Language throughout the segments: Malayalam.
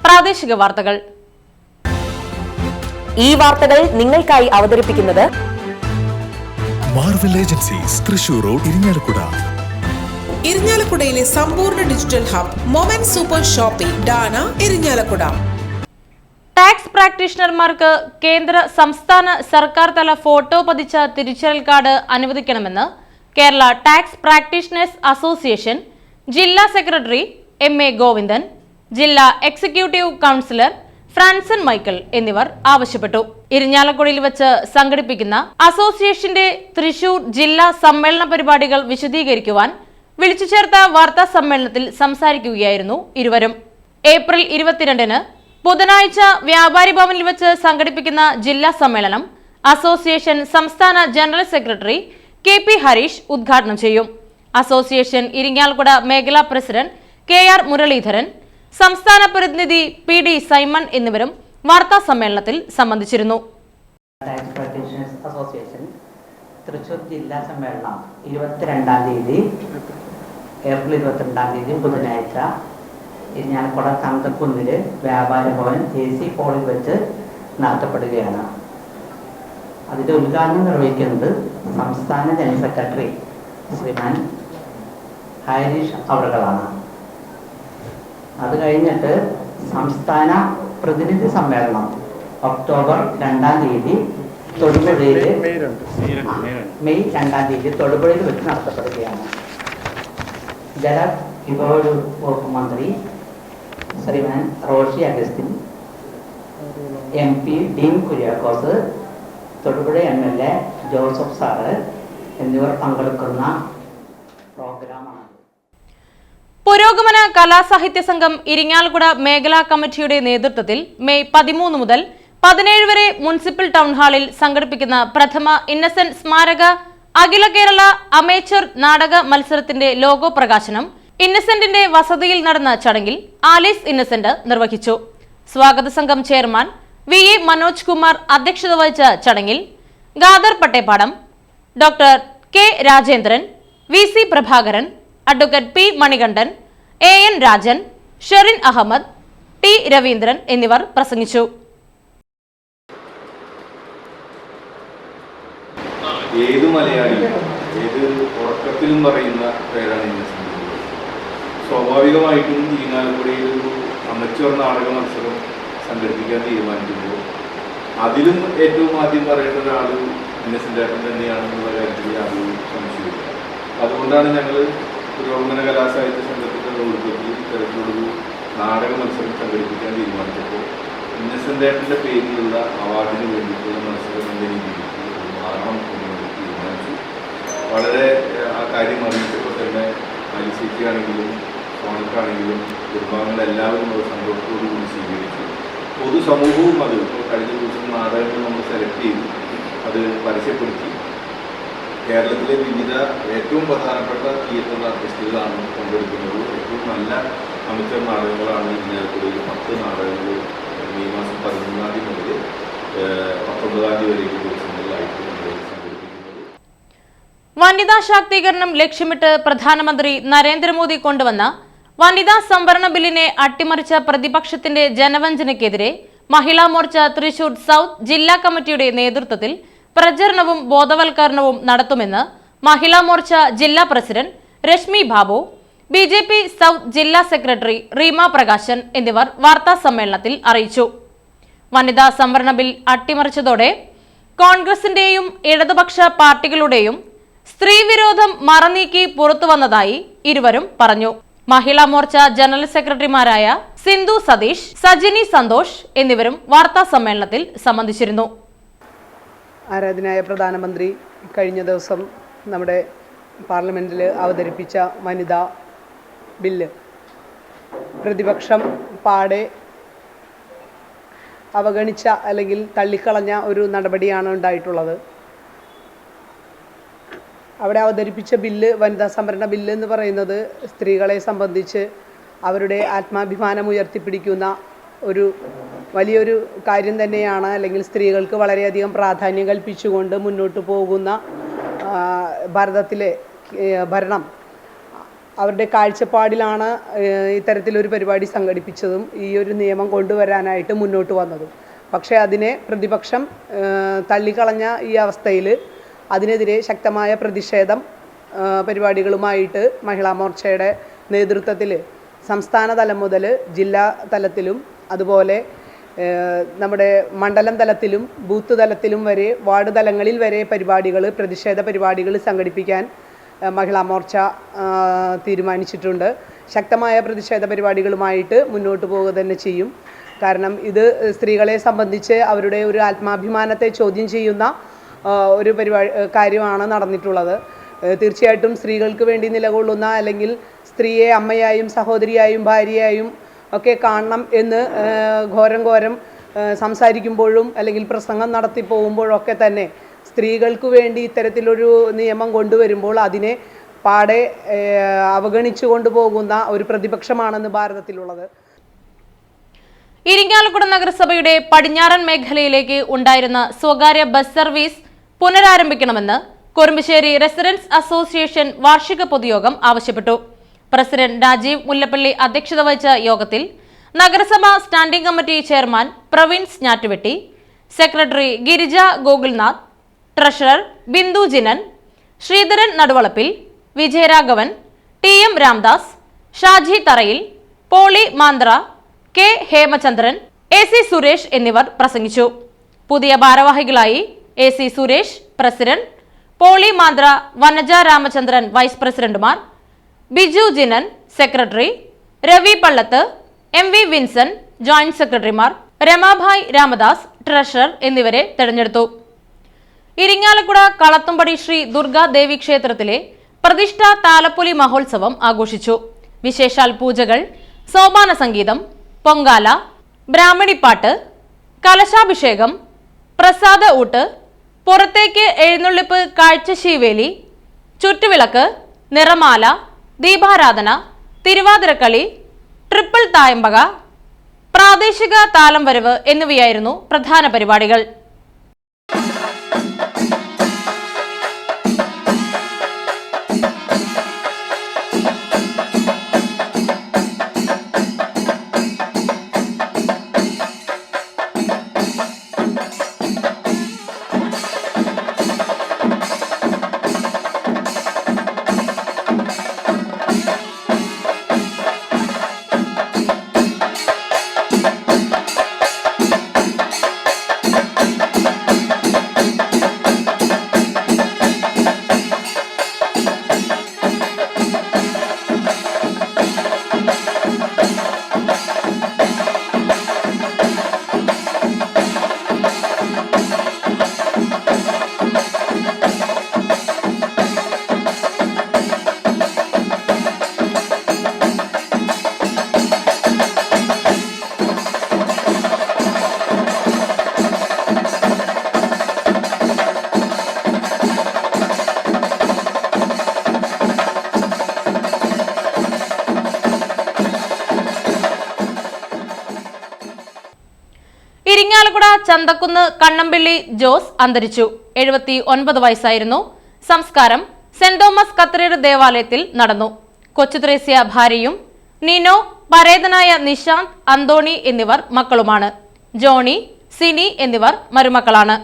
പ്രാദേശിക വാർത്തകൾ. ഈ വാർത്തകൾ നിങ്ങൾക്കായി അവതരിപ്പിക്കുന്നത് Marvel agencies Thrissur road Irinjalakuda. ഇരിഞ്ഞാലക്കുടയിലെ സമ്പൂർണ്ണ digital hub moment super shopping ഡാന ഇരിഞ്ഞാലക്കുട. ടാക്സ് പ്രാക്ടീഷണർമാർക്ക് കേന്ദ്ര സംസ്ഥാന സർക്കാർ തല ഫോട്ടോ പതിച്ച തിരിച്ചറിയൽ കാർഡ് അനുവദിക്കണമെന്ന് കേരള ടാക്സ് പ്രാക്ടീഷണേഴ്സ് അസോസിയേഷൻ ജില്ലാ സെക്രട്ടറി എം.എ. ഗോവിന്ദൻ, ജില്ലാ എക്സിക്യൂട്ടീവ് കൗൺസിലർ ഫ്രാൻസൺ മൈക്കൽ എന്നിവർ ആവശ്യപ്പെട്ടു. ഇരിഞ്ഞാലക്കുടയിൽ വെച്ച് സംഘടിപ്പിക്കുന്ന അസോസിയേഷന്റെ തൃശൂർ ജില്ലാ സമ്മേളന പരിപാടികൾ വിശദീകരിക്കുവാൻ വിളിച്ചു ചേർത്ത വാർത്താ സമ്മേളനത്തിൽ സംസാരിക്കുകയായിരുന്നു ഇരുവരും. ഏപ്രിൽ 22-ന് ബുധനാഴ്ച വ്യാപാരി ഭവനിൽ വെച്ച് സംഘടിപ്പിക്കുന്ന ജില്ലാ സമ്മേളനം അസോസിയേഷൻ സംസ്ഥാന ജനറൽ സെക്രട്ടറി കെ.പി. ഹരീഷ് ഉദ്ഘാടനം ചെയ്യും. അസോസിയേഷൻ ഇരിങ്ങാലക്കുട മേഖലാ പ്രസിഡന്റ് കെ.ആർ. മുരളീധരൻ, സംസ്ഥാന പ്രതിനിധി പി.ഡി. സൈമൺ എന്നിവരും വാർത്താ സമ്മേളനത്തിൽ സംബന്ധിച്ചിരുന്നു. ടാക്സ് പ്രാക്ടീഷണേഴ്സ് അസോസിയേഷൻ തൃശൂർ ജില്ലാ സമ്മേളനം 22-ാം തീയതി ഏപ്രിൽ 22-ാം തീയതി ബുധനാഴ്ച ഇരിഞ്ഞാലക്കുട തങ്കക്കുന്നിൽ വ്യാപാര ഭവൻ JC ഹാളിൽ വെച്ച് നടത്തപ്പെടുകയാണ്. അതിൻ്റെ ഉദ്ഘാടനം നിർവഹിക്കുന്നത് സംസ്ഥാന ജനറൽ സെക്രട്ടറി ശ്രീമാൻ ഹരീഷ് അവറുകളാണ്. അത് കഴിഞ്ഞിട്ട് സംസ്ഥാന പ്രതിനിധി സമ്മേളനം ഒക്ടോബർ 2-ാം തീയതി തൊടുപുഴയിൽ മെയ് 2-ാം തീയതി തൊടുപുഴയിൽ വെച്ച് നടത്തപ്പെടുകയാണ്. ജലവിഭവ വകുപ്പ് മന്ത്രി ശ്രീമാൻ Roshy Augustine, MP Dean Kuriakose, Thodupuzha MLA Joseph sir എന്നിവർ പങ്കെടുക്കുന്ന പ്രോഗ്രാമാണ്. പുരോഗമന കലാസാഹിത്യ സംഘം ഇരിങ്ങാലക്കുട മേഖലാ കമ്മിറ്റിയുടെ നേതൃത്വത്തിൽ മെയ് 13 മുതൽ 17 വരെ മുനിസിപ്പൽ ടൗൺ ഹാളിൽ സംഘടിപ്പിക്കുന്ന പ്രഥമ ഇന്നസെന്റ് സ്മാരക അഖില കേരള അമേച്ചർ നാടക മത്സരത്തിന്റെ ലോഗോ പ്രകാശനം ഇന്നസെന്റിന്റെ വസതിയിൽ നടന്ന ചടങ്ങിൽ ആലീസ് ഇന്നസെന്റ് നിർവഹിച്ചു. സ്വാഗത സംഘം ചെയർമാൻ VA മനോജ് കുമാർ അധ്യക്ഷത വഹിച്ച ചടങ്ങിൽ Gadar Pattepadam, doctor K. Rajendran, VC Prabhakaran, advocate P. Manikandan, AN Rajan, Sherin Ahammed, T. Raveendran എന്നിവർ പ്രസംഗിച്ചു. ഏത് മലയാളിയും ഏത് ഉറക്കത്തിലും പറയുന്ന പേരാണ് ഇന്നസെന്റ്. സ്വാഭാവികമായിട്ടും ഇരിങ്ങാലക്കുടയിൽ ഒരു അമച്വർ നാടക മത്സരം സംഘടിപ്പിക്കാൻ തീരുമാനിക്കുമ്പോൾ അതിലും ഏറ്റവും ആദ്യം പറയേണ്ട ഒരാൾ ഇന്നസെന്റ് ഏട്ടൻ തന്നെയാണെന്നുള്ള കാര്യത്തിൽ യാതൊരു സംശയമില്ല. അതുകൊണ്ടാണ് ഞങ്ങൾ പുരോഗമന കലാസാഹിത്യ സംഘത്തിൻ്റെ നേതൃത്വത്തിൽ ഇത്തരത്തിലൊരു നാടക മത്സരം സംഘടിപ്പിക്കാൻ തീരുമാനിച്ചപ്പോൾ ഇന്നസെന്റ് ഏട്ടൻ്റെ പേരിലുള്ള അവാർഡിന് വേണ്ടിയിട്ടുള്ള മത്സരം എന്ന രീതിയിൽ മാറണം എന്ന് തീരുമാനിച്ചു. വളരെ ആ കാര്യം അറിയിച്ചപ്പോൾ തന്നെ മത്സരിക്കുകയാണെങ്കിലും ഫോണിക്കാണെങ്കിലും കുടുംബാംഗങ്ങളെല്ലാവരും അത് സന്തോഷത്തോടു കൂടി സ്വീകരിച്ചു. പൊതുസമൂഹവും അത് ഇപ്പോൾ കഴിഞ്ഞ ദിവസം നാടകങ്ങൾ നമ്മൾ സെലക്ട് ചെയ്തു, അത് പരസ്യപ്പെടുത്തി. കേരളത്തിലെ വിവിധ ഏറ്റവും പ്രധാനപ്പെട്ട തിയേറ്റർ ആർട്ടിസ്റ്റുകളാണ് പങ്കെടുക്കുന്നത്. ഏറ്റവും നല്ല അമേച്ചർ നാടകങ്ങളാണ് ഇരിഞ്ഞാലക്കുടയിൽ 10 നാടകങ്ങൾ മെയ് മാസം 13-ാം തീയതി മുതൽ 19-ാം തീയതി വരെയുള്ള ദിവസങ്ങളിലായിട്ട് നമ്മൾ സംഘടിപ്പിക്കുന്നത്. വനിതാ ശാക്തീകരണം ലക്ഷ്യമിട്ട് പ്രധാനമന്ത്രി നരേന്ദ്രമോദി കൊണ്ടുവന്ന വനിതാ സംവരണ ബില്ലിനെ അട്ടിമറിച്ച പ്രതിപക്ഷത്തിന്റെ ജനവഞ്ചനയ്ക്കെതിരെ മഹിളാ മോർച്ച തൃശൂർ സൗത്ത് ജില്ലാ കമ്മിറ്റിയുടെ നേതൃത്വത്തിൽ പ്രചരണവും ബോധവൽക്കരണവും നടത്തുമെന്ന് മഹിളാ മോർച്ച ജില്ലാ president Reshmi Babu, BJP south ജില്ലാ സെക്രട്ടറി റീമ പ്രകാശൻ എന്നിവർ വാർത്താ സമ്മേളനത്തിൽ അറിയിച്ചു. വനിതാ സംവരണ ബിൽ അട്ടിമറിച്ചതോടെ കോൺഗ്രസിന്റെയും ഇടതുപക്ഷ പാർട്ടികളുടെയും സ്ത്രീവിരോധം മറനീക്കി പുറത്തുവന്നതായി ഇരുവരും പറഞ്ഞു. മഹിളാ മോർച്ച ജനറൽ സെക്രട്ടറിമാരായ സിന്ധു സതീഷ്, സജിനി സന്തോഷ് എന്നിവരും വാർത്താ സമ്മേളനത്തിൽ സംബന്ധിച്ചിരുന്നു. ആരാധനായ പ്രധാനമന്ത്രി കഴിഞ്ഞ ദിവസം നമ്മുടെ പാർലമെൻറ്റിൽ അവതരിപ്പിച്ച വനിതാ ബില്ല് പ്രതിപക്ഷം പാടെ അവഗണിച്ച അല്ലെങ്കിൽ തള്ളിക്കളഞ്ഞ ഒരു നടപടിയാണ് ഉണ്ടായിട്ടുള്ളത്. അവിടെ അവതരിപ്പിച്ച ബില്ല്, വനിതാ സംവരണ ബില്ല് എന്ന് പറയുന്നത് സ്ത്രീകളെ സംബന്ധിച്ച് അവരുടെ ആത്മാഭിമാനം ഉയർത്തിപ്പിടിക്കുന്ന ഒരു വലിയൊരു കാര്യം തന്നെയാണ്. അല്ലെങ്കിൽ സ്ത്രീകൾക്ക് വളരെയധികം പ്രാധാന്യം കൽപ്പിച്ചുകൊണ്ട് മുന്നോട്ട് പോകുന്ന ഭാരതത്തിലെ ഭരണം അവരുടെ കാഴ്ചപ്പാടിലാണ് ഇത്തരത്തിലൊരു പരിപാടി സംഘടിപ്പിച്ചതും ഈ ഒരു നിയമം കൊണ്ടുവരാനായിട്ട് മുന്നോട്ട് വന്നതും. പക്ഷേ അതിനെ പ്രതിപക്ഷം തള്ളിക്കളഞ്ഞ ഈ അവസ്ഥയിൽ അതിനെതിരെ ശക്തമായ പ്രതിഷേധം പരിപാടികളുമായിട്ട് മഹിളാ മോർച്ചയുടെ നേതൃത്വത്തിൽ സംസ്ഥാന തലം മുതൽ ജില്ലാ തലത്തിലും അതുപോലെ നമ്മുടെ മണ്ഡലം തലത്തിലും ബൂത്ത് തലത്തിലും വരെ വാർഡ് തലങ്ങളിൽ വരെ പ്രതിഷേധ പരിപാടികൾ സംഘടിപ്പിക്കാൻ മഹിളാ മോർച്ച തീരുമാനിച്ചിട്ടുണ്ട്. ശക്തമായ പ്രതിഷേധ പരിപാടികളുമായിട്ട് മുന്നോട്ട് പോവുക തന്നെ ചെയ്യും. കാരണം ഇത് സ്ത്രീകളെ സംബന്ധിച്ച് അവരുടെ ഒരു ആത്മാഭിമാനത്തെ ചോദ്യം ചെയ്യുന്ന ഒരു കാര്യമാണ് നടന്നിട്ടുള്ളത്. തീർച്ചയായിട്ടും സ്ത്രീകൾക്ക് വേണ്ടി നിലകൊള്ളുന്ന അല്ലെങ്കിൽ സ്ത്രീയെ അമ്മയായും സഹോദരിയായും ഭാര്യയായും ഒക്കെ കാണണം എന്ന് ഘോരം സംസാരിക്കുമ്പോഴും അല്ലെങ്കിൽ പ്രസംഗം നടത്തി പോകുമ്പോഴൊക്കെ തന്നെ സ്ത്രീകൾക്ക് വേണ്ടി ഇത്തരത്തിലൊരു നിയമം കൊണ്ടുവരുമ്പോൾ അതിനെ പാടെ അവഗണിച്ചു കൊണ്ടുപോകുന്ന ഒരു പ്രതിപക്ഷമാണെന്ന് ഭാരതത്തിലുള്ളത്. ഇരിങ്ങാലക്കുട നഗരസഭയുടെ പടിഞ്ഞാറൻ മേഖലയിലേക്ക് ഉണ്ടായിരുന്ന സ്വകാര്യ ബസ് സർവീസ് പുനരാരംഭിക്കണമെന്ന് കുറുമ്പശ്ശേരി റെസിഡൻസ് അസോസിയേഷൻ വാർഷിക പൊതുയോഗം ആവശ്യപ്പെട്ടു. പ്രസിഡന്റ് രാജീവ് മുല്ലപ്പള്ളി അധ്യക്ഷത വഹിച്ച യോഗത്തിൽ നഗരസഭാ standing committee chairman Praveens Njattuvetti, secretary Girija Gokulnath, treasurer Bindu Jinan, Sreedharan Naduvalappil, Vijayaraghavan, T M. Ramdas, Shaji Tharayil, Poly Mandra, K Hemachandran, A C. Suresh എന്നിവർ പ്രസംഗിച്ചു. പുതിയ ഭാരവാഹികളായി A C. Suresh president, Poly Mandra, Vanaja Ramachandran vice പ്രസിഡന്റുമാർ, Biju Jinan secretary, Ravi Pallath, M V. Vinson joint സെക്രട്ടറിമാർ, രമാഭായ് രാമദാസ് ട്രഷറർ എന്നിവരെ തെരഞ്ഞെടുത്തു. ഇരിങ്ങാലക്കുട കളത്തുംപടി ശ്രീ ദുർഗാദേവി ക്ഷേത്രത്തിലെ പ്രതിഷ്ഠാ താലപ്പൊലി മഹോത്സവം ആഘോഷിച്ചു. വിശേഷാൽ പൂജകൾ, സോപാന സംഗീതം, പൊങ്കാല, ബ്രാഹ്മണിപ്പാട്ട്, കലശാഭിഷേകം, പ്രസാദ ഊട്ട്, പുറത്തേക്ക് എഴുന്നള്ളിപ്പ്, കാഴ്ചശീവേലി, ചുറ്റുവിളക്ക്, നിറമാല, ദീപാരാധന, തിരുവാതിരക്കളി, ട്രിപ്പിൾ തായമ്പക, പ്രാദേശിക താലം വരവ് എന്നിവയായിരുന്നു പ്രധാന പരിപാടികൾ. ഇരിങ്ങാലക്കുട ചന്തക്കുന്ന് കണ്ണമ്പിള്ളി ജോസ് അന്തരിച്ചു. 79 വയസ്സായിരുന്നു. സംസ്കാരം സെന്റ് തോമസ് കത്തീഡ്രൽ ദേവാലയത്തിൽ നടന്നു. കൊച്ചുത്രേസ്യ ഭാര്യയും നിനോ, പരേതനായ നിശാന്ത്, അന്തോണി എന്നിവർ മക്കളുമാണ്. ജോണി, സിനി എന്നിവർ മരുമക്കളാണ്.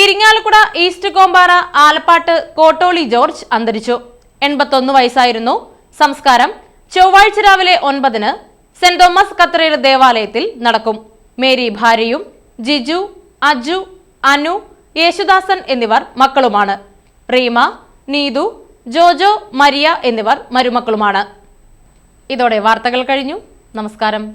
ഇരിങ്ങാലക്കുട ഈസ്റ്റ് കോമ്പാറ ആലപ്പാട്ട് കോട്ടോളി ജോർജ് അന്തരിച്ചു. 81 വയസ്സായിരുന്നു. സംസ്കാരം ചൊവ്വാഴ്ച രാവിലെ 9-ന് സെന്റ് തോമസ് കത്തീഡ്രൽ ദേവാലയത്തിൽ നടക്കും. മേരി ഭാര്യയും ജിജു, അജു, അനു, യേശുദാസൻ എന്നിവർ മക്കളുമാണ്. റീമ, നീതു, ജോജോ, മരിയ എന്നിവർ മരുമക്കളുമാണ്. ഇതോടെ വാർത്തകൾ കഴിഞ്ഞു. നമസ്കാരം.